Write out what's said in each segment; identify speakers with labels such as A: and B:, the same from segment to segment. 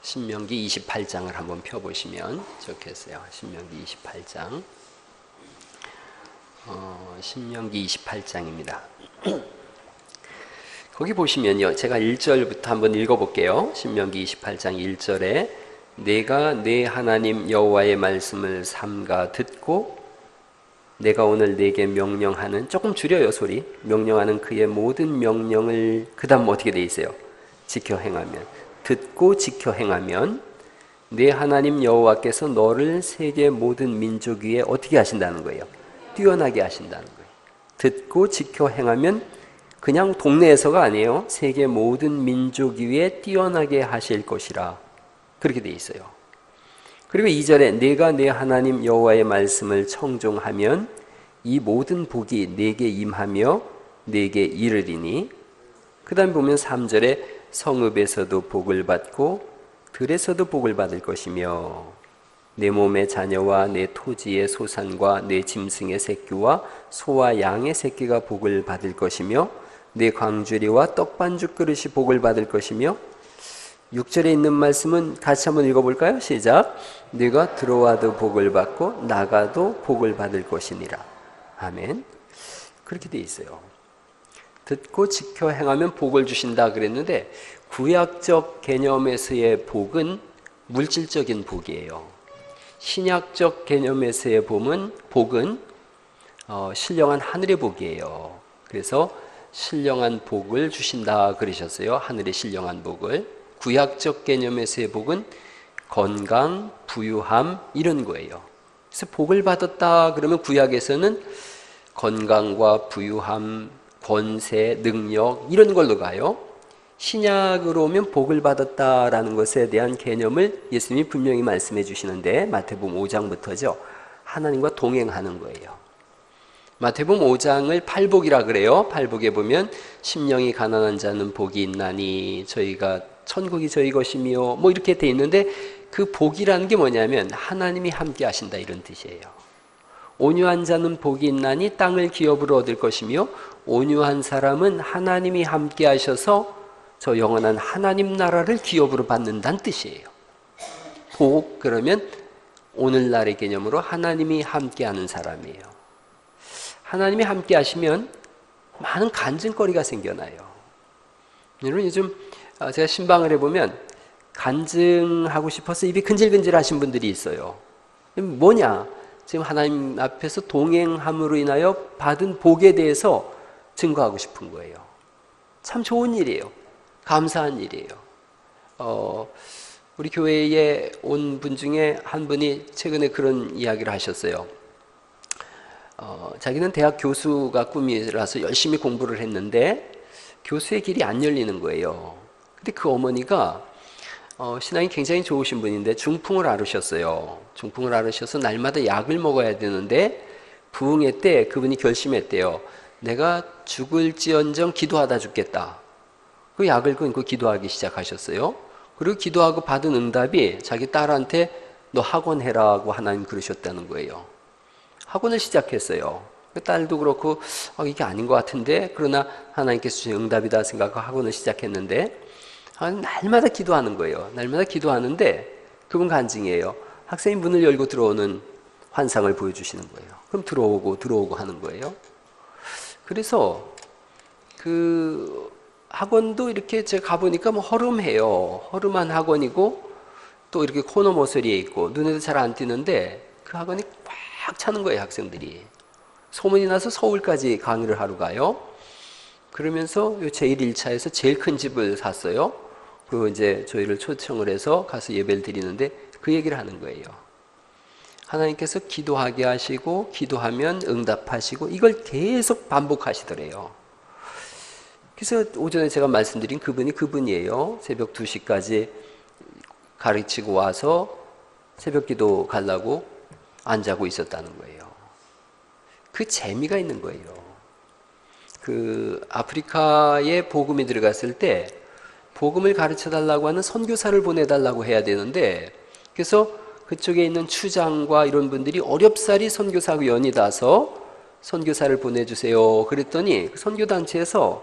A: 신명기 28장을 한번 펴보시면 좋겠어요. 신명기 28장. 신명기 28장입니다. 거기 보시면요, 제가 1절부터 한번 읽어볼게요. 신명기 28장 1절에 내가 내 하나님 여호와의 말씀을 삼가 듣고 내가 오늘 내게 명령하는, 조금 줄여요 소리, 명령하는 그의 모든 명령을, 그 다음 어떻게 돼 있어요? 지켜 행하면, 듣고 지켜 행하면 내 하나님 여호와께서 너를 세계 모든 민족 위에 어떻게 하신다는 거예요? 뛰어나게 하신다는 거예요. 듣고 지켜 행하면 그냥 동네에서가 아니에요. 세계 모든 민족 위에 뛰어나게 하실 것이라, 그렇게 돼 있어요. 그리고 2절에 내가 내 하나님 여호와의 말씀을 청종하면 이 모든 복이 내게 임하며 내게 이르리니, 그 다음에 보면 3절에 성읍에서도 복을 받고 들에서도 복을 받을 것이며 내 몸의 자녀와 내 토지의 소산과 내 짐승의 새끼와 소와 양의 새끼가 복을 받을 것이며 내 광주리와 떡반죽 그릇이 복을 받을 것이며, 6절에 있는 말씀은 같이 한번 읽어볼까요? 시작. 네가 들어와도 복을 받고 나가도 복을 받을 것이니라. 아멘. 그렇게 돼 있어요. 듣고 지켜 행하면 복을 주신다 그랬는데, 구약적 개념에서의 복은 물질적인 복이에요. 신약적 개념에서의 복은 신령한 하늘의 복이에요. 그래서 신령한 복을 주신다 그러셨어요. 하늘의 신령한 복을. 구약적 개념에서의 복은 건강, 부유함, 이런 거예요. 그래서 복을 받았다 그러면 구약에서는 건강과 부유함, 권세, 능력, 이런 걸로 가요. 신약으로 오면 복을 받았다라는 것에 대한 개념을 예수님이 분명히 말씀해 주시는데, 마태복음 5장부터죠. 하나님과 동행하는 거예요. 마태복음 5장을 팔복이라 그래요. 팔복에 보면 심령이 가난한 자는 복이 있나니 저희가 천국이 저희 것이며 뭐 이렇게 돼 있는데, 그 복이라는 게 뭐냐면 하나님이 함께 하신다, 이런 뜻이에요. 온유한 자는 복이 있나니 땅을 기업으로 얻을 것이며 온유한 사람은 하나님이 함께 하셔서 저 영원한 하나님 나라를 기업으로 받는다는 뜻이에요. 복, 그러면 오늘날의 개념으로 하나님이 함께하는 사람이에요. 하나님이 함께 하시면 많은 간증거리가 생겨나요. 여러분, 요즘 제가 신방을 해보면 간증하고 싶어서 입이 근질근질 하신 분들이 있어요. 뭐냐? 지금 하나님 앞에서 동행함으로 인하여 받은 복에 대해서 증거하고 싶은 거예요. 참 좋은 일이에요. 감사한 일이에요. 우리 교회에 온 분 중에 한 분이 최근에 그런 이야기를 하셨어요. 자기는 대학 교수가 꿈이라서 열심히 공부를 했는데 교수의 길이 안 열리는 거예요. 근데 그 어머니가 신앙이 굉장히 좋으신 분인데 중풍을 앓으셨어요. 중풍을 앓으셔서 날마다 약을 먹어야 되는데 부흥회 때 그분이 결심했대요. 내가 죽을지언정 기도하다 죽겠다. 그 약을 끊고 기도하기 시작하셨어요. 그리고 기도하고 받은 응답이 자기 딸한테 너 학원 해라고 하나님 그러셨다는 거예요. 학원을 시작했어요. 그 딸도 그렇고 이게 아닌 것 같은데, 그러나 하나님께서 주신 응답이다 생각하고 학원을 시작했는데 날마다 기도하는 거예요. 날마다 기도하는데 그분 간증이에요. 학생이 문을 열고 들어오는 환상을 보여주시는 거예요. 그럼 들어오고 하는 거예요. 그래서 그 학원도 이렇게 제가 가보니까 뭐 허름해요. 허름한 학원이고 또 이렇게 코너 모서리에 있고 눈에도 잘 안 띄는데 그 학원이 꽉 차는 거예요, 학생들이. 소문이 나서 서울까지 강의를 하러 가요. 그러면서 제1일차에서 제일 큰 집을 샀어요. 그리고 이제 저희를 초청을 해서 가서 예배를 드리는데 그 얘기를 하는 거예요. 하나님께서 기도하게 하시고 기도하면 응답하시고 이걸 계속 반복하시더래요. 그래서 오전에 제가 말씀드린 그분이 그분이에요. 새벽 2시까지 가르치고 와서 새벽 기도 가려고 안 자고 있었다는 거예요. 그 재미가 있는 거예요. 그 아프리카에 복음이 들어갔을 때 복음을 가르쳐 달라고 하는 선교사를 보내달라고 해야 되는데, 그래서 그쪽에 있는 추장과 이런 분들이 어렵사리 선교사하고 연이 닿아서 선교사를 보내주세요. 그랬더니 그 선교단체에서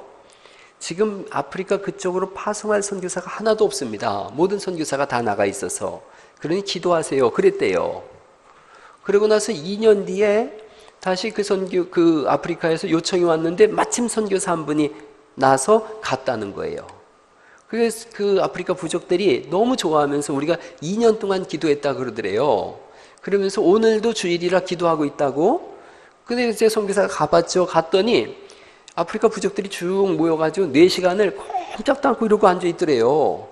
A: 지금 아프리카 그쪽으로 파송할 선교사가 하나도 없습니다. 모든 선교사가 다 나가 있어서. 그러니 기도하세요. 그랬대요. 그러고 나서 2년 뒤에 다시 그 아프리카에서 요청이 왔는데 마침 선교사 한 분이 나서 갔다는 거예요. 그래서 그 아프리카 부족들이 너무 좋아하면서 우리가 2년 동안 기도했다 그러더래요. 그러면서 오늘도 주일이라 기도하고 있다고. 근데 이제 선교사가 가봤죠. 갔더니 아프리카 부족들이 쭉 모여가지고 4시간을 꼼짝도 않고 이러고 앉아있더래요.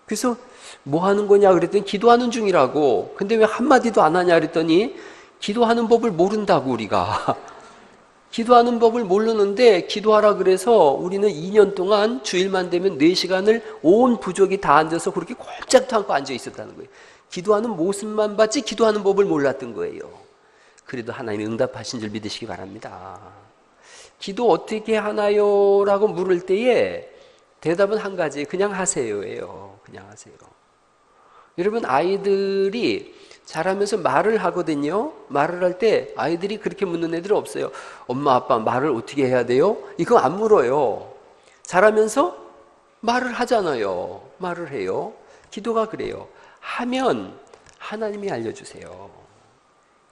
A: 그래서 뭐 하는 거냐 그랬더니 기도하는 중이라고. 근데 왜 한마디도 안 하냐 그랬더니 기도하는 법을 모른다고 우리가. 기도하는 법을 모르는데 기도하라 그래서 우리는 2년 동안 주일만 되면 4시간을 온 부족이 다 앉아서 그렇게 꼼짝도 않고 앉아 있었다는 거예요. 기도하는 모습만 봤지 기도하는 법을 몰랐던 거예요. 그래도 하나님이 응답하신 줄 믿으시기 바랍니다. 기도 어떻게 하나요? 라고 물을 때에 대답은 한 가지, 그냥 하세요예요. 그냥 하세요. 여러분, 아이들이 자라면서 말을 하거든요. 말을 할 때 아이들이 그렇게 묻는 애들은 없어요. 엄마 아빠 말을 어떻게 해야 돼요? 이거 안 물어요. 자라면서 말을 하잖아요. 말을 해요. 기도가 그래요. 하면 하나님이 알려주세요.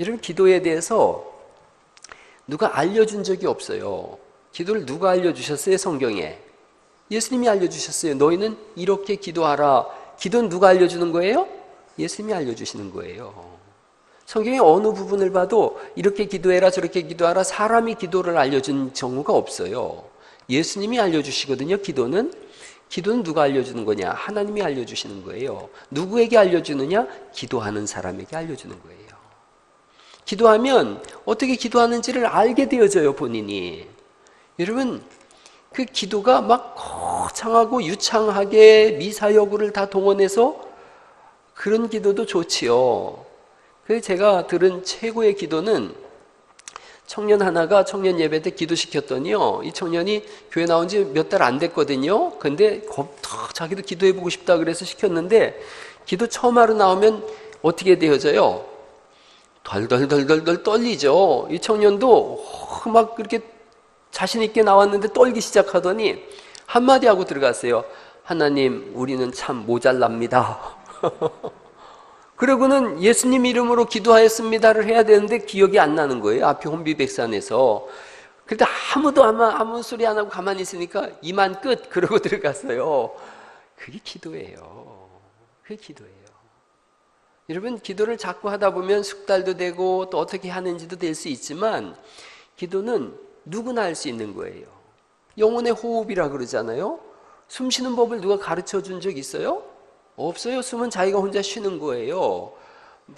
A: 여러분, 기도에 대해서 누가 알려준 적이 없어요. 기도를 누가 알려주셨어요? 성경에 예수님이 알려주셨어요. 너희는 이렇게 기도하라. 기도는 누가 알려주는 거예요? 예수님이 알려주시는 거예요. 성경의 어느 부분을 봐도 이렇게 기도해라 저렇게 기도하라 사람이 기도를 알려준 경우가 없어요. 예수님이 알려주시거든요. 기도는 누가 알려주는 거냐? 하나님이 알려주시는 거예요. 누구에게 알려주느냐? 기도하는 사람에게 알려주는 거예요. 기도하면 어떻게 기도하는지를 알게 되어져요. 본인이. 여러분, 그 기도가 막 거창하고 유창하게 미사여구를 다 동원해서 그런 기도도 좋지요. 그래서 제가 들은 최고의 기도는 청년 하나가 청년 예배 때 기도시켰더니요, 이 청년이 교회 나온 지 몇 달 안 됐거든요. 근데 자기도 기도해보고 싶다 그래서 시켰는데 기도 처음 하러 나오면 어떻게 되어져요? 덜덜덜덜 떨리죠. 이 청년도 막 그렇게 자신 있게 나왔는데 떨기 시작하더니 한마디 하고 들어갔어요. 하나님, 우리는 참 모자랍니다. 그러고는 예수님 이름으로 기도하였습니다를 해야 되는데 기억이 안 나는 거예요. 앞에 혼비백산에서. 그런데 아무도 아무 소리 안 하고 가만히 있으니까 이만 끝 그러고 들어갔어요. 그게 기도예요. 그게 기도예요. 여러분, 기도를 자꾸 하다 보면 숙달도 되고 또 어떻게 하는지도 될 수 있지만 기도는 누구나 할 수 있는 거예요. 영혼의 호흡이라 그러잖아요. 숨 쉬는 법을 누가 가르쳐 준 적 있어요? 없어요. 숨은 자기가 혼자 쉬는 거예요.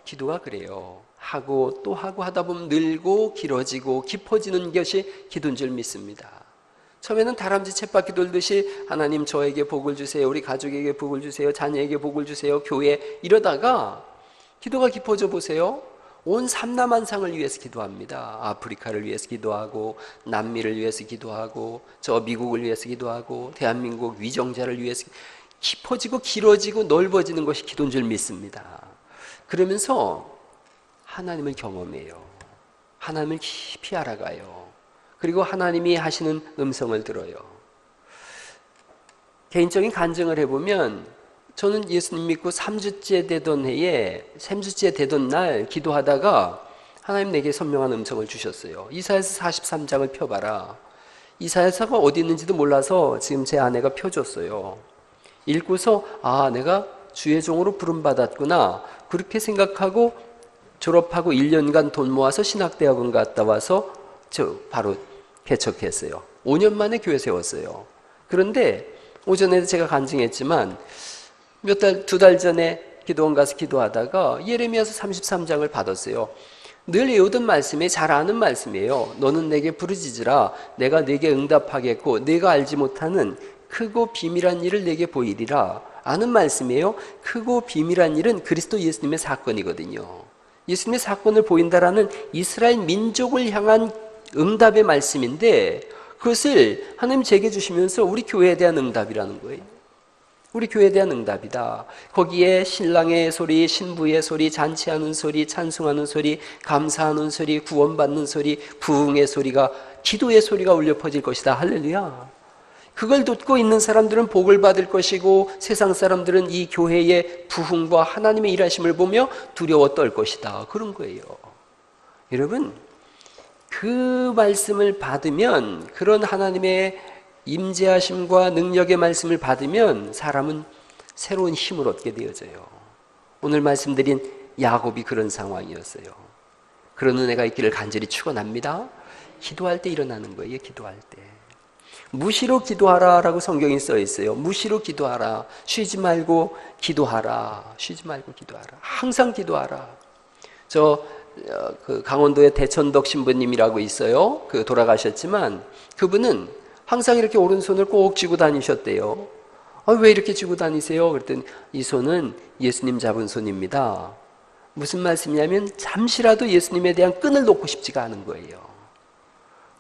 A: 기도가 그래요. 하고 또 하고 하다 보면 늘고 길어지고 깊어지는 것이 기도인 줄 믿습니다. 처음에는 다람쥐 쳇바퀴 돌듯이 하나님 저에게 복을 주세요. 우리 가족에게 복을 주세요. 자녀에게 복을 주세요. 교회 이러다가 기도가 깊어져 보세요. 온 삼남한상을 위해서 기도합니다. 아프리카를 위해서 기도하고 남미를 위해서 기도하고 저 미국을 위해서 기도하고 대한민국 위정자를 위해서 깊어지고 길어지고 넓어지는 것이 기도인 줄 믿습니다. 그러면서 하나님을 경험해요. 하나님을 깊이 알아가요. 그리고 하나님이 하시는 음성을 들어요. 개인적인 간증을 해보면 저는 예수님 믿고 3주째 되던 해에 3주째 되던 날 기도하다가 하나님 내게 선명한 음성을 주셨어요. 이사야서 43장을 펴봐라. 이사야서가 어디 있는지도 몰라서 지금 제 아내가 펴줬어요. 읽고서 내가 주의 종으로 부름받았구나 그렇게 생각하고 졸업하고 1년간 돈 모아서 신학대학원 갔다 와서 바로 개척했어요. 5년 만에 교회 세웠어요. 그런데 오전에도 제가 간증했지만 두 달 전에 기도원 가서 기도하다가 예레미야서 33장을 받았어요. 늘 외우던 말씀이 잘 아는 말씀이에요. 너는 내게 부르짖으라 내가 내게 응답하겠고 내가 알지 못하는 크고 비밀한 일을 내게 보이리라. 아는 말씀이에요. 크고 비밀한 일은 그리스도 예수님의 사건이거든요. 예수님의 사건을 보인다라는 이스라엘 민족을 향한 응답의 말씀인데 그것을 하나님 제게 주시면서 우리 교회에 대한 응답이라는 거예요. 우리 교회에 대한 응답이다. 거기에 신랑의 소리, 신부의 소리, 잔치하는 소리, 찬송하는 소리, 감사하는 소리, 구원받는 소리, 부흥의 소리가 기도의 소리가 울려 퍼질 것이다. 할렐루야. 그걸 듣고 있는 사람들은 복을 받을 것이고 세상 사람들은 이 교회의 부흥과 하나님의 일하심을 보며 두려워 떨 것이다. 그런 거예요. 여러분, 그 말씀을 받으면, 그런 하나님의 임재하심과 능력의 말씀을 받으면 사람은 새로운 힘을 얻게 되어져요. 오늘 말씀드린 야곱이 그런 상황이었어요. 그런 은혜가 있기를 간절히 축원합니다. 기도할 때 일어나는 거예요. 기도할 때. 무시로 기도하라라고 성경에 써 있어요. 무시로 기도하라. 쉬지 말고 기도하라. 쉬지 말고 기도하라. 항상 기도하라. 그 강원도의 대천덕 신부님이라고 있어요. 돌아가셨지만 그분은 항상 이렇게 오른손을 꼭 쥐고 다니셨대요. 왜 이렇게 쥐고 다니세요? 그랬더니 이 손은 예수님 잡은 손입니다. 무슨 말씀이냐면 잠시라도 예수님에 대한 끈을 놓고 싶지가 않은 거예요.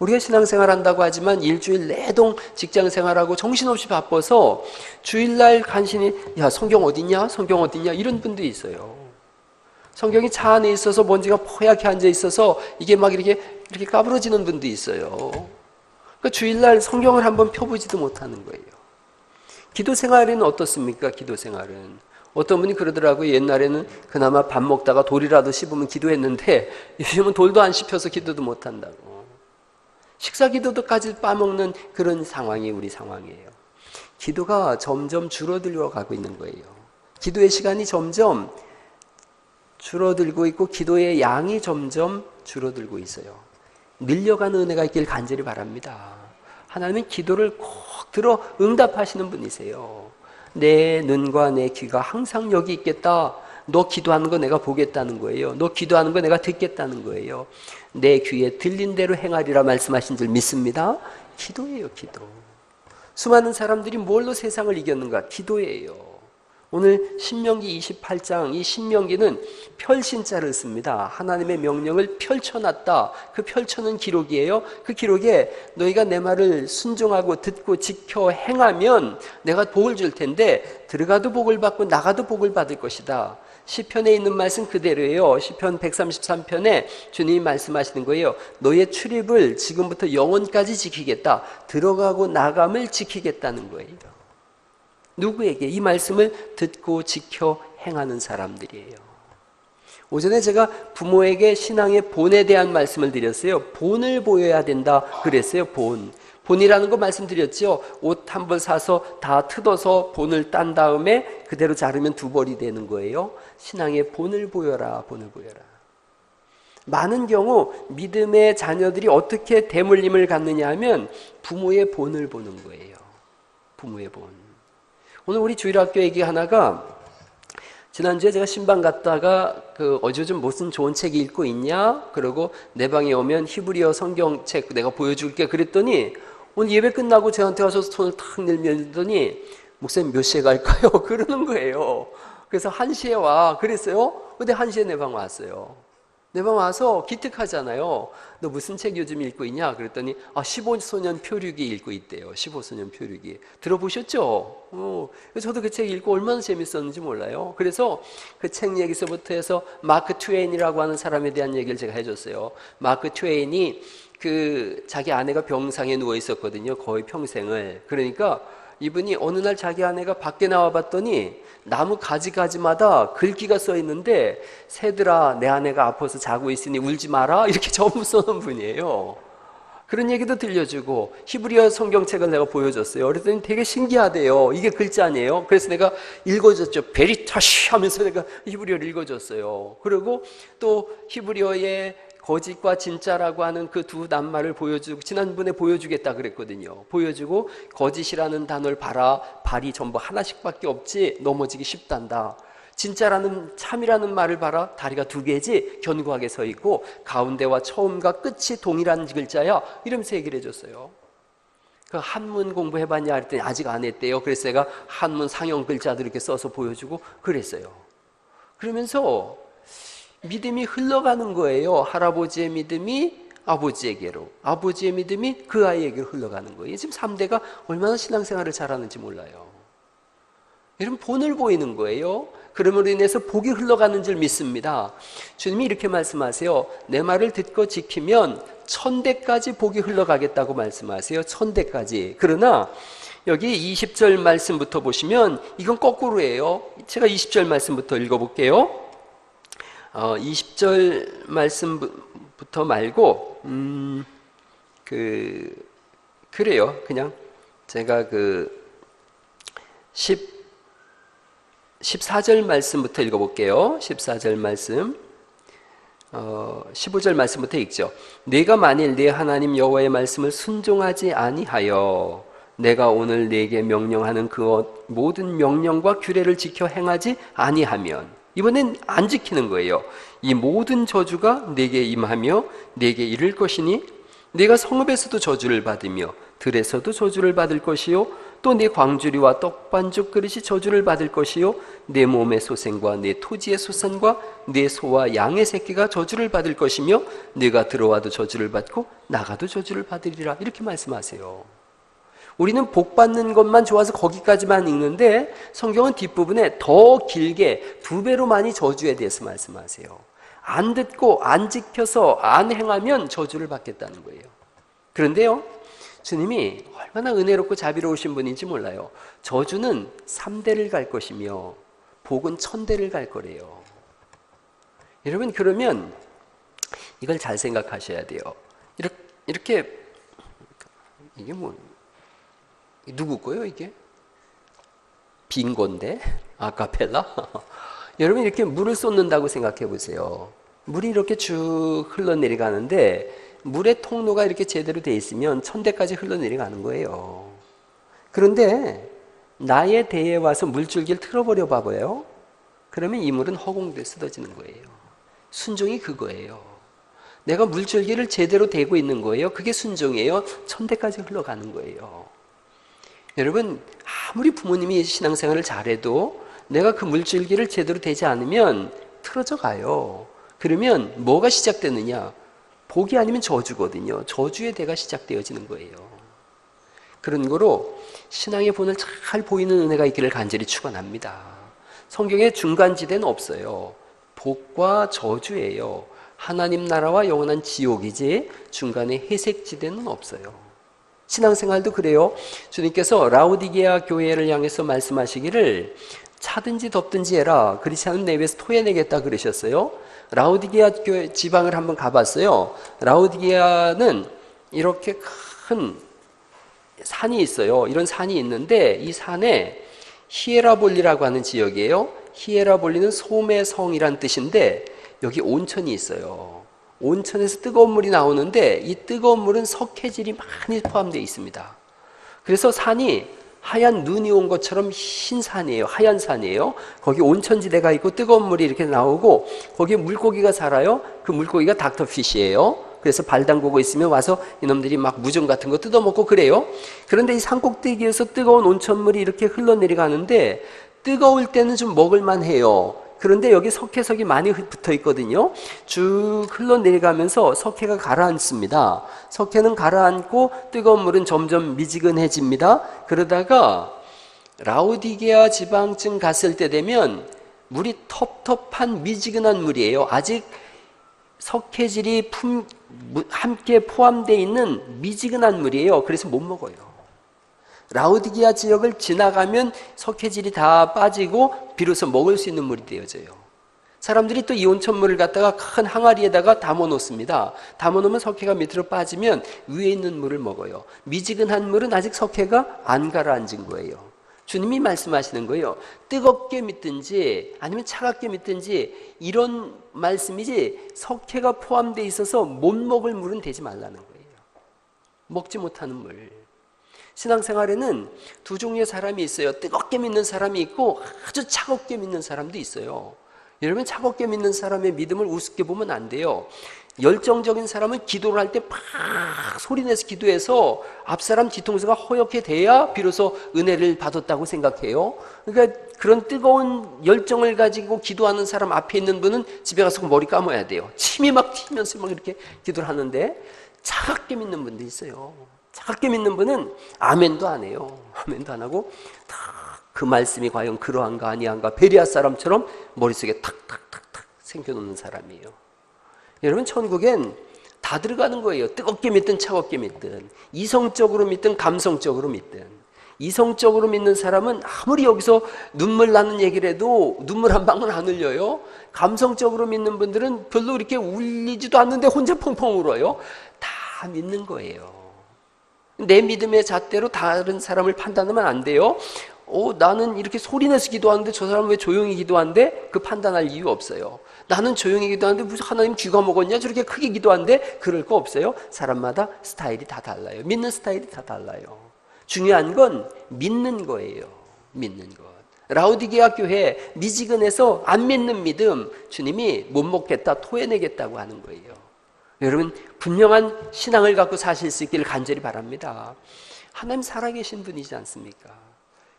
A: 우리가 신앙생활 한다고 하지만 일주일 내동 직장생활하고 정신없이 바빠서 주일날 간신히 야 성경 어딨냐? 성경 어딨냐? 이런 분도 있어요. 성경이 차 안에 있어서 먼지가 포얗게 앉아 있어서 이게 막 이렇게 까부러지는 분도 있어요. 그러니까 주일날 성경을 한번 펴보지도 못하는 거예요. 기도 생활은 어떻습니까? 기도 생활은 어떤 분이 그러더라고요. 옛날에는 그나마 밥 먹다가 돌이라도 씹으면 기도했는데 요즘은 돌도 안 씹혀서 기도도 못한다고. 식사 기도도까지 빠먹는 그런 상황이 우리 상황이에요. 기도가 점점 줄어들어 가고 있는 거예요. 기도의 시간이 점점 줄어들고 있고 기도의 양이 점점 줄어들고 있어요. 밀려가는 은혜가 있길 간절히 바랍니다. 하나님은 기도를 꼭 들어 응답하시는 분이세요. 내 눈과 내 귀가 항상 여기 있겠다. 너 기도하는 거 내가 보겠다는 거예요. 너 기도하는 거 내가 듣겠다는 거예요. 내 귀에 들린 대로 행하리라 말씀하신 줄 믿습니다. 기도예요, 기도. 수많은 사람들이 뭘로 세상을 이겼는가? 기도예요. 오늘 신명기 28장, 이 신명기는 펼신자를 씁니다. 하나님의 명령을 펼쳐놨다. 그 펼쳐놓은 기록이에요. 그 기록에 너희가 내 말을 순종하고 듣고 지켜 행하면 내가 복을 줄 텐데 들어가도 복을 받고 나가도 복을 받을 것이다. 시편에 있는 말씀 그대로예요. 시편 133편에 주님이 말씀하시는 거예요. 너의 출입을 지금부터 영원까지 지키겠다. 들어가고 나감을 지키겠다는 거예요. 누구에게? 이 말씀을 듣고 지켜 행하는 사람들이에요. 오전에 제가 부모에게 신앙의 본에 대한 말씀을 드렸어요. 본을 보여야 된다 그랬어요. 본이라는 거 말씀드렸죠. 옷 한 벌 사서 다 뜯어서 본을 딴 다음에 그대로 자르면 두 벌이 되는 거예요. 신앙의 본을 보여라, 본을 보여라. 많은 경우 믿음의 자녀들이 어떻게 대물림을 갖느냐 하면 부모의 본을 보는 거예요. 부모의 본. 오늘 우리 주일학교 얘기 하나가 지난주에 제가 신방 갔다가 요즘 무슨 좋은 책 읽고 있냐? 그러고 내 방에 오면 히브리어 성경책 내가 보여줄게 그랬더니 오늘 예배 끝나고 저한테 와서 손을 탁 내밀더니 목사님 몇 시에 갈까요? 그러는 거예요. 그래서 1시에 와 그랬어요. 근데 1시에 내 방 왔어요. 내 방 와서 기특하잖아요. 너 무슨 책 요즘 읽고 있냐? 그랬더니 15소년 표류기 읽고 있대요. 15소년 표류기. 들어보셨죠? 저도 그 책 읽고 얼마나 재밌었는지 몰라요. 그래서 그 책 얘기서부터 해서 마크 트웨인이라고 하는 사람에 대한 얘기를 제가 해줬어요. 마크 트웨인이 자기 아내가 병상에 누워 있었거든요. 거의 평생을. 그러니까 이분이 어느 날 자기 아내가 밖에 나와 봤더니 나무 가지가지마다 글귀가 써 있는데 새들아 내 아내가 아파서 자고 있으니 울지 마라 이렇게 전부 써놓은 분이에요. 그런 얘기도 들려주고 히브리어 성경책을 내가 보여줬어요. 그랬더니 되게 신기하대요. 이게 글자네요. 그래서 내가 읽어줬죠. 베리타시 하면서 내가 히브리어를 읽어줬어요. 그리고 또 히브리어의 거짓과 진짜라고 하는 그 두 낱말을 보여주고 지난번에 보여주겠다 그랬거든요. 보여주고 거짓이라는 단어를 봐라. 발이 전부 하나씩밖에 없지 넘어지기 쉽단다. 진짜라는 참이라는 말을 봐라. 다리가 2개지 견고하게 서 있고 가운데와 처음과 끝이 동일한 글자야. 이러면서 얘기를 해줬어요. 그 한문 공부해봤냐 그랬더니 아직 안 했대요. 그래서 내가 한문 상형 글자들 이렇게 써서 보여주고 그랬어요. 그러면서 믿음이 흘러가는 거예요. 할아버지의 믿음이 아버지에게로, 아버지의 믿음이 그 아이에게로 흘러가는 거예요. 지금 3대가 얼마나 신앙생활을 잘하는지 몰라요. 여러분 본을 보이는 거예요. 그러므로 인해서 복이 흘러가는 줄 믿습니다. 주님이 이렇게 말씀하세요. 내 말을 듣고 지키면 1000대까지 복이 흘러가겠다고 말씀하세요. 1000대까지. 그러나 여기 20절 말씀부터 보시면 이건 거꾸로예요. 제가 20절 말씀부터 읽어볼게요. 20절 말씀부터 말고 그래요. 그냥 제가 14절 말씀부터 읽어볼게요. 14절 말씀. 15절 말씀부터 읽죠. 내가 만일 내 하나님 여호와의 말씀을 순종하지 아니하여 내가 오늘 네게 명령하는 그 모든 명령과 규례를 지켜 행하지 아니하면, 이번엔 안 지키는 거예요. 이 모든 저주가 네게 임하며 네게 이를 것이니 네가 성읍에서도 저주를 받으며 들에서도 저주를 받을 것이요 또 네 광주리와 떡반죽 그릇이 저주를 받을 것이요 내 몸의 소생과 내 토지의 소산과 내 소와 양의 새끼가 저주를 받을 것이며 네가 들어와도 저주를 받고 나가도 저주를 받으리라. 이렇게 말씀하세요. 우리는 복 받는 것만 좋아서 거기까지만 읽는데 성경은 뒷부분에 더 길게 2배로 많이 저주에 대해서 말씀하세요. 안 듣고 안 지켜서 안 행하면 저주를 받겠다는 거예요. 그런데요, 주님이 얼마나 은혜롭고 자비로우신 분인지 몰라요. 저주는 3대를 갈 것이며 복은 1000대를 갈 거래요. 여러분, 그러면 이걸 잘 생각하셔야 돼요. 이렇게 이게 뭐 누구 거예요 이게? 빈곤데? 아카펠라? 여러분, 이렇게 물을 쏟는다고 생각해 보세요. 물이 이렇게 쭉 흘러내려가는데 물의 통로가 이렇게 제대로 돼 있으면 1000대까지 흘러내려가는 거예요. 그런데 나의 대에 와서 물줄기를 틀어버려 봐봐요. 그러면 이 물은 허공에 쏟아지는 거예요. 순종이 그거예요. 내가 물줄기를 제대로 대고 있는 거예요. 그게 순종이에요. 1000대까지 흘러가는 거예요. 여러분, 아무리 부모님이 신앙생활을 잘해도 내가 그 물줄기를 제대로 대지 않으면 틀어져 가요. 그러면 뭐가 시작되느냐? 복이 아니면 저주거든요. 저주의 대가 시작되어지는 거예요. 그런 거로 신앙의 본을 잘 보이는 은혜가 있기를 간절히 축원합니다. 성경에 중간지대는 없어요. 복과 저주예요. 하나님 나라와 영원한 지옥이지 중간에 회색지대는 없어요. 신앙생활도 그래요. 주님께서 라오디게아 교회를 향해서 말씀하시기를 차든지 덥든지 해라. 그렇지 않으면 내 입에서 토해내겠다 그러셨어요. 라오디게아 교회 지방을 한번 가봤어요. 라오디게아는 이렇게 큰 산이 있어요. 이런 산이 있는데 이 산에 히에라볼리라고 하는 지역이에요. 히에라볼리는 솜의 성이란 뜻인데 여기 온천이 있어요. 온천에서 뜨거운 물이 나오는데 이 뜨거운 물은 석회질이 많이 포함되어 있습니다. 그래서 산이 하얀 눈이 온 것처럼 흰 산이에요. 하얀 산이에요. 거기 온천지대가 있고 뜨거운 물이 이렇게 나오고 거기에 물고기가 살아요. 그 물고기가 닥터피쉬예요. 그래서 발 담그고 있으면 와서 이놈들이 막 무좀 같은 거 뜯어먹고 그래요. 그런데 이 산꼭대기에서 뜨거운 온천물이 이렇게 흘러내려가는데 뜨거울 때는 좀 먹을만 해요. 그런데 여기 석회석이 많이 붙어 있거든요. 쭉 흘러내려가면서 석회가 가라앉습니다. 석회는 가라앉고 뜨거운 물은 점점 미지근해집니다. 그러다가 라오디게아 지방쯤 갔을 때 되면 물이 텁텁한 미지근한 물이에요. 아직 석회질이 함께 포함되어 있는 미지근한 물이에요. 그래서 못 먹어요. 라오디게아 지역을 지나가면 석회질이 다 빠지고 비로소 먹을 수 있는 물이 되어져요. 사람들이 또 이 온천물을 갖다가 큰 항아리에다가 담아 놓습니다. 담아 놓으면 석회가 밑으로 빠지면 위에 있는 물을 먹어요. 미지근한 물은 아직 석회가 안 가라앉은 거예요. 주님이 말씀하시는 거예요. 뜨겁게 믿든지 아니면 차갑게 믿든지 이런 말씀이지 석회가 포함되어 있어서 못 먹을 물은 되지 말라는 거예요. 먹지 못하는 물. 신앙생활에는 두 종류의 사람이 있어요. 뜨겁게 믿는 사람이 있고 아주 차갑게 믿는 사람도 있어요. 여러분, 차갑게 믿는 사람의 믿음을 우습게 보면 안 돼요. 열정적인 사람은 기도를 할 때 팍 소리내서 기도해서 앞사람 뒤통수가 허옇게 돼야 비로소 은혜를 받았다고 생각해요. 그러니까 그런 뜨거운 열정을 가지고 기도하는 사람 앞에 있는 분은 집에 가서 머리 감아야 돼요. 침이 막 튀면서 막 이렇게 기도를 하는데 차갑게 믿는 분도 있어요. 차갑게 믿는 분은 아멘도 안 해요. 아멘도 안 하고 그 말씀이 과연 그러한가 아니한가 베리아 사람처럼 머릿속에 탁탁탁탁 생겨놓는 사람이에요. 여러분, 천국엔 다 들어가는 거예요. 뜨겁게 믿든 차갑게 믿든 이성적으로 믿든 감성적으로 믿든 이성적으로 믿는 사람은 아무리 여기서 눈물 나는 얘기를 해도 눈물 한 방울 안 흘려요. 감성적으로 믿는 분들은 별로 이렇게 울리지도 않는데 혼자 펑펑 울어요. 다 믿는 거예요. 내 믿음의 잣대로 다른 사람을 판단하면 안 돼요. 나는 이렇게 소리내서 기도하는데 저 사람은 왜 조용히 기도하는데? 그 판단할 이유 없어요. 나는 조용히 기도하는데 무슨 하나님 귀가 먹었냐? 저렇게 크게 기도하는데? 그럴 거 없어요. 사람마다 스타일이 다 달라요. 믿는 스타일이 다 달라요. 중요한 건 믿는 거예요. 믿는 것. 라우디게아 교회 미지근해서 안 믿는 믿음 주님이 못 먹겠다 토해내겠다고 하는 거예요. 여러분 분명한 신앙을 갖고 사실 수 있기를 간절히 바랍니다. 하나님 살아계신 분이지 않습니까?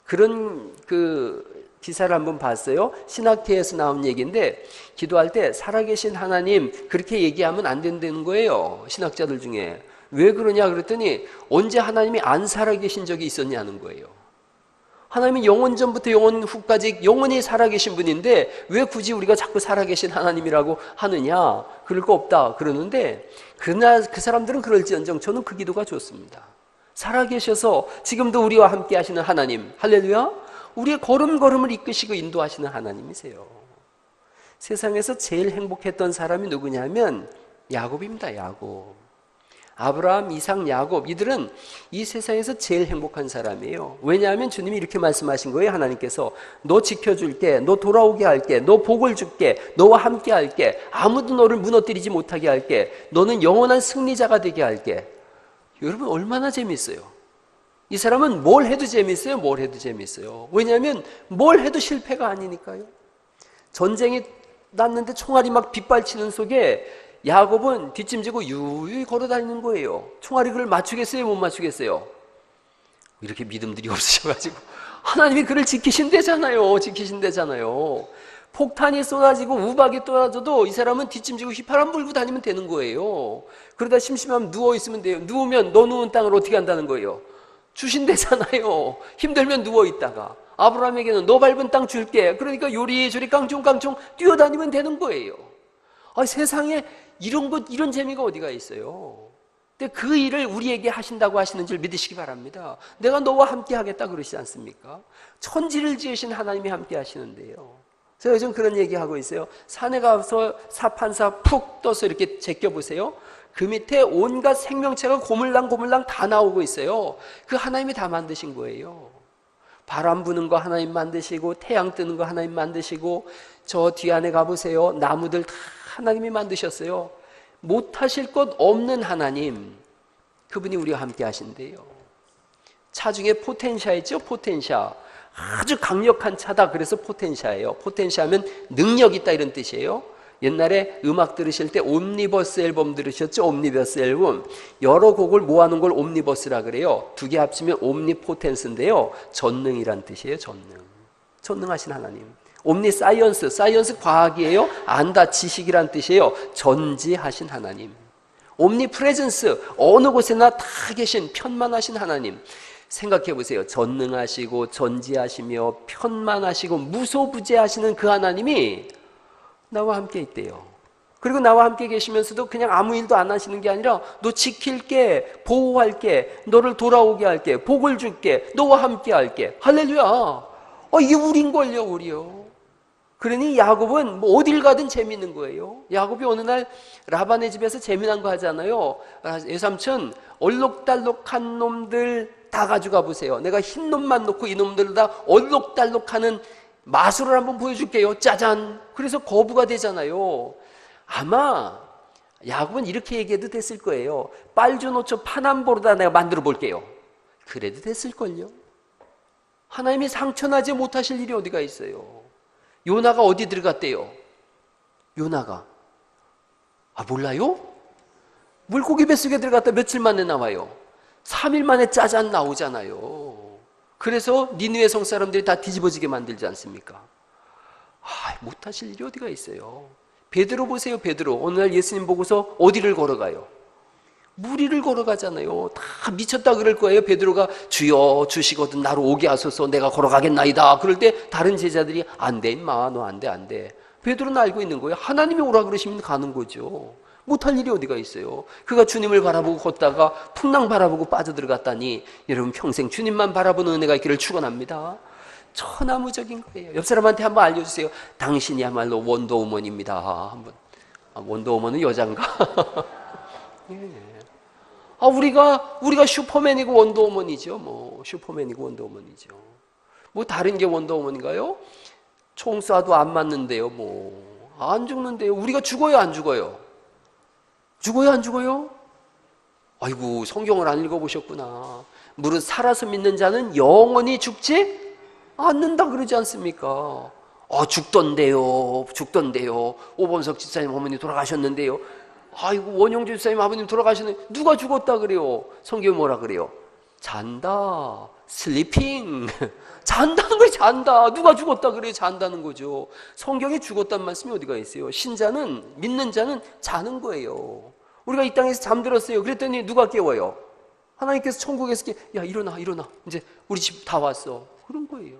A: 그런 기사를 한번 봤어요. 신학계에서 나온 얘기인데 기도할 때 살아계신 하나님 그렇게 얘기하면 안 된다는 거예요. 신학자들 중에. 왜 그러냐 그랬더니 언제 하나님이 안 살아계신 적이 있었냐는 거예요. 하나님은 영원 전부터 영원 후까지 영원히 살아계신 분인데 왜 굳이 우리가 자꾸 살아계신 하나님이라고 하느냐? 그럴 거 없다 그러는데 그러나 그 사람들은 그럴지언정 저는 그 기도가 좋습니다. 살아계셔서 지금도 우리와 함께 하시는 하나님, 할렐루야, 우리의 걸음걸음을 이끄시고 인도하시는 하나님이세요. 세상에서 제일 행복했던 사람이 누구냐면 야곱입니다. 야곱. 아브라함, 이삭, 야곱 이들은 이 세상에서 제일 행복한 사람이에요. 왜냐하면 주님이 이렇게 말씀하신 거예요. 하나님께서 너 지켜줄게, 너 돌아오게 할게, 너 복을 줄게, 너와 함께 할게, 아무도 너를 무너뜨리지 못하게 할게, 너는 영원한 승리자가 되게 할게. 여러분 얼마나 재밌어요. 이 사람은 뭘 해도 재밌어요. 뭘 해도 재밌어요. 왜냐하면 뭘 해도 실패가 아니니까요. 전쟁이 났는데 총알이 막 빗발치는 속에 야곱은 뒷짐지고 유유히 걸어다니는 거예요. 총알이 그를 맞추겠어요? 못 맞추겠어요? 이렇게 믿음들이 없으셔가지고 하나님이 그를 지키신대잖아요. 지키신대잖아요. 폭탄이 쏟아지고 우박이 쏟아져도 이 사람은 뒷짐지고 휘파람 불고 다니면 되는 거예요. 그러다 심심하면 누워있으면 돼요. 누우면 너 누운 땅을 어떻게 한다는 거예요? 주신대잖아요. 힘들면 누워있다가 아브라함에게는 너 밟은 땅 줄게. 그러니까 요리조리 깡총깡총 뛰어다니면 되는 거예요. 세상에 이런 재미가 어디가 있어요. 근데 그 일을 우리에게 하신다고 하시는 줄 믿으시기 바랍니다. 내가 너와 함께 하겠다 그러시지 않습니까? 천지를 지으신 하나님이 함께 하시는데요. 제가 요즘 그런 얘기하고 있어요. 산에 가서 삽 푹 떠서 이렇게 제껴보세요. 그 밑에 온갖 생명체가 고물랑 다 나오고 있어요. 그 하나님이 다 만드신 거예요. 바람 부는 거 하나님 만드시고 태양 뜨는 거 하나님 만드시고 저 뒤 안에 가보세요. 나무들 다 하나님이 만드셨어요. 못하실 것 없는 하나님, 그분이 우리와 함께 하신대요. 차 중에 포텐샤 있죠? 포텐샤. 아주 강력한 차다. 그래서 포텐샤예요. 포텐샤 하면 능력 있다 이런 뜻이에요. 옛날에 음악 들으실 때 옴니버스 앨범 들으셨죠? 옴니버스 앨범. 여러 곡을 모아놓은 걸 옴니버스라 그래요. 두 개 합치면 옴니포텐스인데요. 전능이란 뜻이에요. 전능하신 하나님. 옴니 사이언스 과학이에요. 안다 지식이란 뜻이에요. 전지하신 하나님. 옴니 프레젠스 어느 곳에나 다 계신 편만하신 하나님. 생각해 보세요. 전능하시고 전지하시며 편만하시고 무소부재하시는 그 하나님이 나와 함께 있대요. 그리고 나와 함께 계시면서도 그냥 아무 일도 안 하시는 게 아니라 너 지킬게, 보호할게, 너를 돌아오게 할게, 복을 줄게, 너와 함께 할게. 할렐루야. 이게 우린걸요, 우리요. 그러니 야곱은 뭐 어딜 가든 재미있는 거예요. 야곱이 어느 날 라반의 집에서 재미난 거 하잖아요. 외삼촌 얼록달록한 놈들 다 가져가 보세요. 내가 흰 놈만 놓고 이 놈들을 다 얼록달록하는 마술을 한번 보여줄게요. 짜잔. 그래서 거부가 되잖아요. 아마 야곱은 이렇게 얘기해도 됐을 거예요. 빨주노초 파남보로다 내가 만들어 볼게요. 그래도 됐을걸요. 하나님이 상처나지 못하실 일이 어디가 있어요. 요나가 어디 들어갔대요? 요나가 몰라요? 물고기 뱃속에 들어갔다 며칠 만에 나와요. 3일 만에 짜잔 나오잖아요. 그래서 니느웨 성 사람들이 다 뒤집어지게 만들지 않습니까? 못하실 일이 어디가 있어요. 베드로 보세요. 베드로 오늘 예수님 보고서 어디를 걸어가요? 무리를 걸어가잖아요. 다 미쳤다 그럴 거예요. 베드로가 주여 주시거든 나로 오게 하소서 내가 걸어가겠나이다. 그럴 때 다른 제자들이 안 돼 임마 너 안 돼. 베드로는 알고 있는 거예요. 하나님이 오라 그러시면 가는 거죠. 못할 일이 어디가 있어요. 그가 주님을 바라보고 걷다가 풍랑 바라보고 빠져들어갔다니 여러분 평생 주님만 바라보는 은혜가 있기를 축원합니다. 천하무적인 거예요. 옆 사람한테 한번 알려주세요. 당신이야말로 원더우먼입니다. 한번. 원더우먼은 여잔가? 예. 우리가 슈퍼맨이고 원더우먼이죠. 뭐 슈퍼맨이고 원더우먼이죠. 뭐 다른 게 원더우먼인가요? 총 쏴도 안 맞는데요. 뭐 안 죽는데요. 우리가 죽어요, 안 죽어요? 죽어요, 안 죽어요? 아이고, 성경을 안 읽어보셨구나. 무릇 살아서 믿는 자는 영원히 죽지 않는다 그러지 않습니까? 죽던데요. 오범석 집사님 어머니 돌아가셨는데요. 아이고, 원영주 집사님 아버님 돌아가셨는데 누가 죽었다 그래요? 성경이 뭐라 그래요? 잔다. 슬리핑. 잔다는 거예요. 잔다. 누가 죽었다 그래요? 잔다는 거죠. 성경에 죽었다는 말씀이 어디가 있어요? 신자는, 믿는 자는 자는 거예요. 우리가 이 땅에서 잠들었어요. 그랬더니 누가 깨워요? 하나님께서 천국에서 야 일어나 이제 우리 집 다 왔어. 그런 거예요.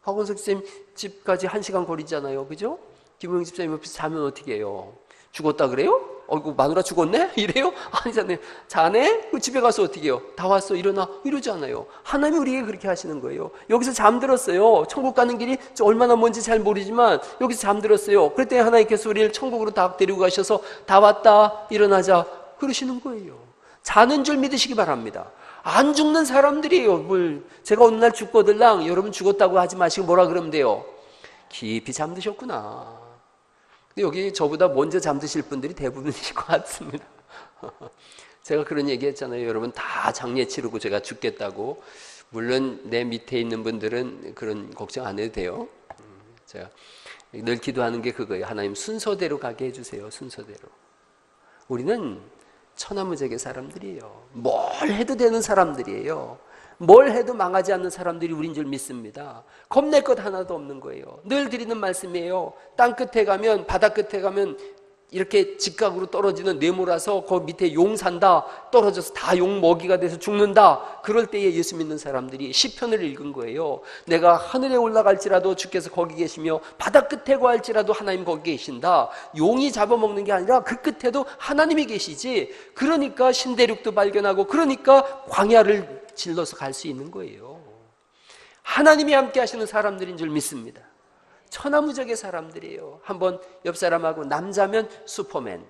A: 박원석 집사님 집까지 1시간 거리잖아요. 그죠? 김호영 집사님 옆에서 자면 어떻게 해요? 죽었다 그래요? 어이구 마누라 죽었네? 이래요? 아니잖아요. 자네? 그 집에 가서 어떻게 해요? 다 왔어 일어나 이러잖아요. 하나님이 우리에게 그렇게 하시는 거예요. 여기서 잠들었어요. 천국 가는 길이 얼마나 먼지 잘 모르지만 여기서 잠들었어요. 그랬더니 하나님께서 우리를 천국으로 다 데리고 가셔서 다 왔다 일어나자 그러시는 거예요. 자는 줄 믿으시기 바랍니다. 안 죽는 사람들이에요. 제가 어느 날 죽거들랑 여러분 죽었다고 하지 마시고 뭐라 그러면 돼요? 깊이 잠드셨구나. 여기 저보다 먼저 잠드실 분들이 대부분이실 것 같습니다. 제가 그런 얘기 했잖아요. 여러분 다 장례 치르고 제가 죽겠다고. 물론 내 밑에 있는 분들은 그런 걱정 안 해도 돼요. 제가 늘 기도하는 게 그거예요. 하나님 순서대로 가게 해주세요. 순서대로. 우리는 천하무적의 사람들이에요. 뭘 해도 되는 사람들이에요. 뭘 해도 망하지 않는 사람들이 우린 줄 믿습니다. 겁낼 것 하나도 없는 거예요. 늘 드리는 말씀이에요. 땅 끝에 가면, 바다 끝에 가면 이렇게 직각으로 떨어지는 네모라서 그 밑에 용 산다. 떨어져서 다 용 먹이가 돼서 죽는다. 그럴 때에 예수 믿는 사람들이 시편을 읽은 거예요. 내가 하늘에 올라갈지라도 주께서 거기 계시며 바다 끝에 갈지라도 하나님 거기 계신다. 용이 잡아먹는 게 아니라 그 끝에도 하나님이 계시지. 그러니까 신대륙도 발견하고 그러니까 광야를 질러서 갈 수 있는 거예요. 하나님이 함께 하시는 사람들인 줄 믿습니다. 천하무적의 사람들이에요. 한번 옆 사람하고 남자면 슈퍼맨.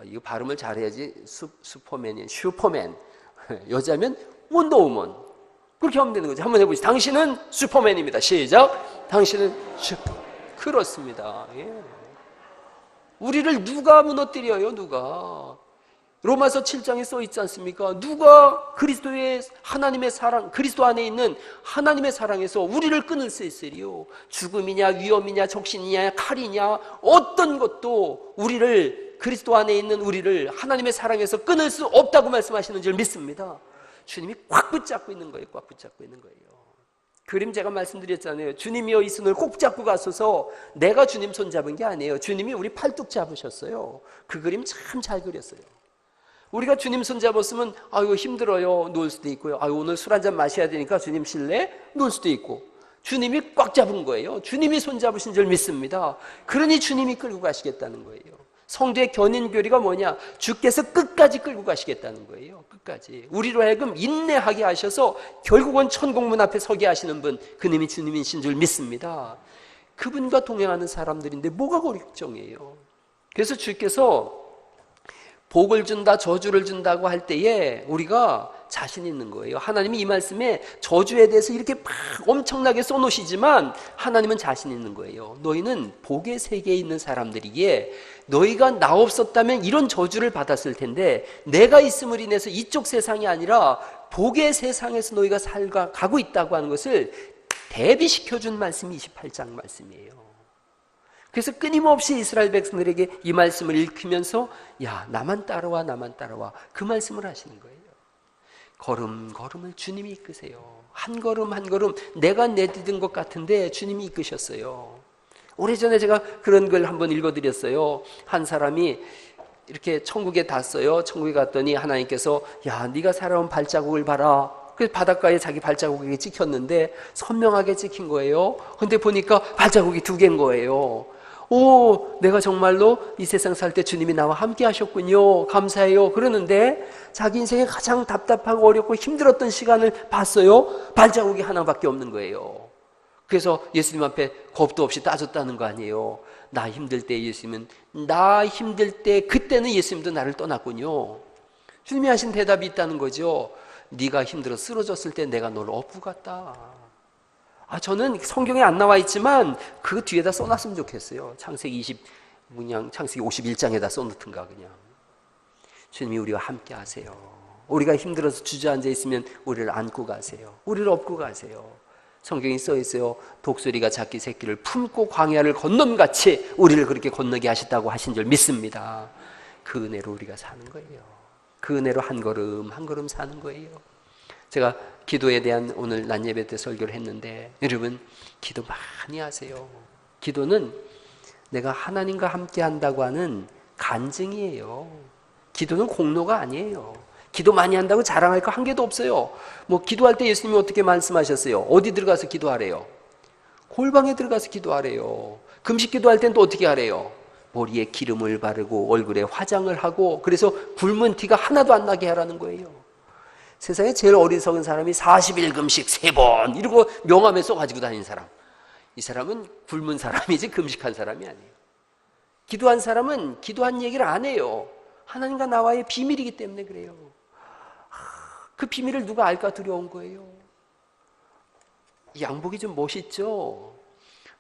A: 이거 발음을 잘해야지. 슈퍼맨이 슈퍼맨. 여자면 원더우먼. 그렇게 하면 되는 거죠. 한번 해보시죠. 당신은 슈퍼맨입니다. 시작. 당신은 그렇습니다. 예. 우리를 누가 무너뜨려요? 누가? 로마서 7장에 써 있지 않습니까? 누가 그리스도의 하나님의 사랑, 그리스도 안에 있는 하나님의 사랑에서 우리를 끊을 수 있으리요? 죽음이냐, 위험이냐, 적신이냐, 칼이냐, 어떤 것도 우리를, 그리스도 안에 있는 우리를 하나님의 사랑에서 끊을 수 없다고 말씀하시는 줄 믿습니다. 주님이 꽉 붙잡고 있는 거예요. 꽉 붙잡고 있는 거예요. 그림 제가 말씀드렸잖아요. 주님이여 이 손을 꼭 잡고 가소서. 내가 주님 손 잡은 게 아니에요. 주님이 우리 팔뚝 잡으셨어요. 그 그림 참 잘 그렸어요. 우리가 주님 손 잡았으면 아이고 힘들어요. 놓을 수도 있고요. 아이고 오늘 술 한잔 마셔야 되니까 주님 실내 놓을 수도 있고. 주님이 꽉 잡은 거예요. 주님이 손 잡으신 줄 믿습니다. 그러니 주님이 끌고 가시겠다는 거예요. 성도의 견인교리가 뭐냐? 주께서 끝까지 끌고 가시겠다는 거예요. 끝까지. 우리로 하여금 인내하게 하셔서 결국은 천국문 앞에 서게 하시는 분, 그님이 주님이신 줄 믿습니다. 그분과 동행하는 사람들인데 뭐가 걱정이에요? 그래서 주께서 복을 준다, 저주를 준다고 할 때에 우리가 자신 있는 거예요. 하나님이 이 말씀에 저주에 대해서 이렇게 막 엄청나게 써놓으시지만 하나님은 자신 있는 거예요. 너희는 복의 세계에 있는 사람들이기에 너희가 나 없었다면 이런 저주를 받았을 텐데 내가 있음을 인해서 이쪽 세상이 아니라 복의 세상에서 너희가 가고 있다고 하는 것을 대비시켜준 말씀이 28장 말씀이에요. 그래서 끊임없이 이스라엘 백성들에게 이 말씀을 읽히면서 야 나만 따라와 나만 따라와 그 말씀을 하시는 거예요. 걸음걸음을 주님이 이끄세요. 한 걸음 한 걸음 내가 내딛은 것 같은데 주님이 이끄셨어요. 오래전에 제가 그런 걸 한번 읽어드렸어요. 한 사람이 이렇게 천국에 갔어요. 천국에 갔더니 하나님께서 야 네가 살아온 발자국을 봐라. 그래서 바닷가에 자기 발자국이 찍혔는데 선명하게 찍힌 거예요. 근데 보니까 발자국이 2개인 거예요. 오, 내가 정말로 이 세상 살 때 주님이 나와 함께 하셨군요. 감사해요. 그러는데 자기 인생에 가장 답답하고 어렵고 힘들었던 시간을 봤어요. 발자국이 하나밖에 없는 거예요. 그래서 예수님 앞에 겁도 없이 따졌다는 거 아니에요. 나 힘들 때 예수님은, 나 힘들 때 그때는 예수님도 나를 떠났군요. 주님이 하신 대답이 있다는 거죠. 네가 힘들어 쓰러졌을 때 내가 너를 업고 갔다. 저는 성경에 안 나와 있지만 그 뒤에다 써놨으면 좋겠어요. 창세기 51장에다 써놓든가 그냥. 주님이 우리와 함께 하세요. 우리가 힘들어서 주저앉아 있으면 우리를 안고 가세요. 우리를 업고 가세요. 성경에 써 있어요. 독수리가 자기 새끼를 품고 광야를 건넌같이 우리를 그렇게 건너게 하셨다고 하신 줄 믿습니다. 그 은혜로 우리가 사는 거예요. 그 은혜로 한 걸음 한 걸음 사는 거예요. 제가 기도에 대한 오늘 낮 예배 때 설교를 했는데, 여러분 기도 많이 하세요. 기도는 내가 하나님과 함께 한다고 하는 간증이에요. 기도는 공로가 아니에요. 기도 많이 한다고 자랑할 거 한 개도 없어요. 뭐 기도할 때 예수님이 어떻게 말씀하셨어요? 어디 들어가서 기도하래요? 골방에 들어가서 기도하래요. 금식 기도할 땐 또 어떻게 하래요? 머리에 기름을 바르고 얼굴에 화장을 하고, 그래서 굶은 티가 하나도 안 나게 하라는 거예요. 세상에 제일 어리석은 사람이 40일 금식 3번 이러고 명함에 써가지고 다니는 사람. 이 사람은 굶은 사람이지 금식한 사람이 아니에요. 기도한 사람은 기도한 얘기를 안 해요. 하나님과 나와의 비밀이기 때문에 그래요. 그 비밀을 누가 알까 두려운 거예요. 이 양복이 좀 멋있죠?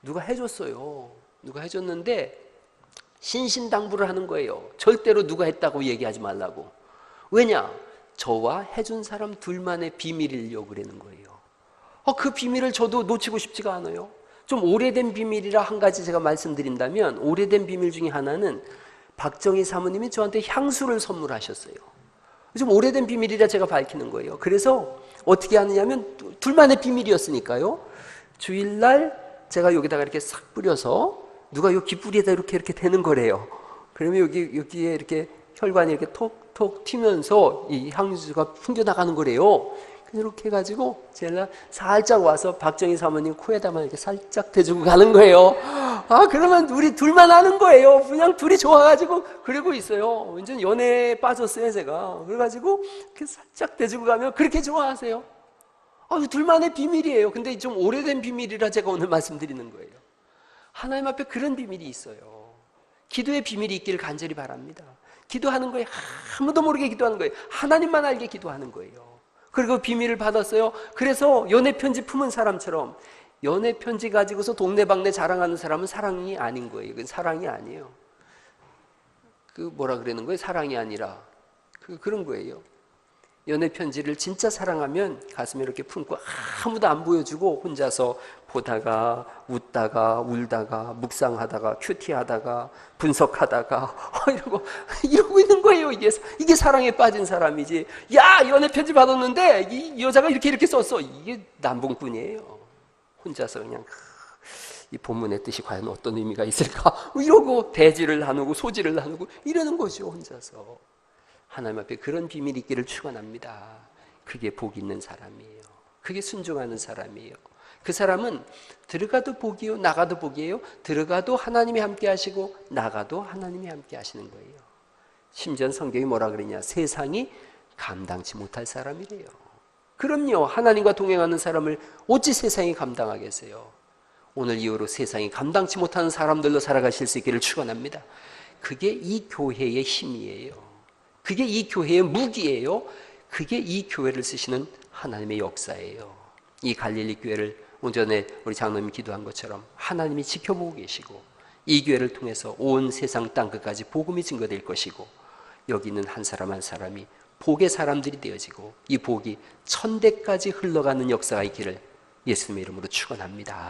A: 누가 해줬어요. 누가 해줬는데 신신당부를 하는 거예요. 절대로 누가 했다고 얘기하지 말라고. 왜냐? 저와 해준 사람 둘만의 비밀이려고 그러는 거예요. 그 비밀을 저도 놓치고 싶지가 않아요. 좀 오래된 비밀이라 한 가지 제가 말씀드린다면, 오래된 비밀 중에 하나는 박정희 사모님이 저한테 향수를 선물하셨어요. 좀 오래된 비밀이라 제가 밝히는 거예요. 그래서 어떻게 하느냐면, 둘만의 비밀이었으니까요. 주일날 제가 여기다가 이렇게 싹 뿌려서 누가 여기 깃뿌리에다 이렇게 대는 거래요. 그러면 여기에 이렇게 혈관이 이렇게 톡톡 튀면서 이 향수가 풍겨나가는 거래요. 이렇게 해가지고 제가 살짝 와서 박정희 사모님 코에다만 이렇게 살짝 대주고 가는 거예요. 그러면 우리 둘만 하는 거예요. 그냥 둘이 좋아가지고 그러고 있어요. 완전 연애에 빠졌어요, 제가. 그래가지고 이렇게 살짝 대주고 가면 그렇게 좋아하세요. 둘만의 비밀이에요. 근데 좀 오래된 비밀이라 제가 오늘 말씀드리는 거예요. 하나님 앞에 그런 비밀이 있어요. 기도의 비밀이 있기를 간절히 바랍니다. 기도하는 거예요. 아무도 모르게 기도하는 거예요. 하나님만 알게 기도하는 거예요. 그리고 비밀을 받았어요. 그래서 연애 편지 품은 사람처럼 연애 편지 가지고서 동네방네 자랑하는 사람은 사랑이 아닌 거예요. 그건 사랑이 아니에요. 뭐라 그러는 거예요? 사랑이 아니라 그런 거예요. 연애 편지를 진짜 사랑하면 가슴에 이렇게 품고 아무도 안 보여주고 혼자서 보다가 웃다가 울다가 묵상하다가 큐티하다가 분석하다가 이러고 있는 거예요. 이게 사랑에 빠진 사람이지. 야, 연애 편지 받았는데 이 여자가 이렇게 썼어. 이게 남봉꾼이에요. 혼자서 그냥 이 본문의 뜻이 과연 어떤 의미가 있을까? 이러고 대지를 나누고 소지를 나누고 이러는 거죠. 혼자서. 하나님 앞에 그런 비밀이 있기를 축원합니다. 그게 복 있는 사람이에요. 그게 순종하는 사람이에요. 그 사람은 들어가도 복이요 나가도 복이에요. 들어가도 하나님이 함께 하시고 나가도 하나님이 함께 하시는 거예요. 심지어 성경이 뭐라 그러냐? 세상이 감당치 못할 사람이래요. 그럼요. 하나님과 동행하는 사람을 어찌 세상이 감당하겠어요? 오늘 이후로 세상이 감당치 못하는 사람들로 살아가실 수 있기를 축원합니다. 그게 이 교회의 힘이에요. 그게 이 교회의 무기예요. 그게 이 교회를 쓰시는 하나님의 역사예요. 이 갈릴리 교회를 오전에 우리 장로님이 기도한 것처럼 하나님이 지켜보고 계시고 이 교회를 통해서 온 세상 땅끝까지 복음이 증거될 것이고 여기 있는 한 사람 한 사람이 복의 사람들이 되어지고 이 복이 천대까지 흘러가는 역사가 있기를 예수님의 이름으로 축원합니다.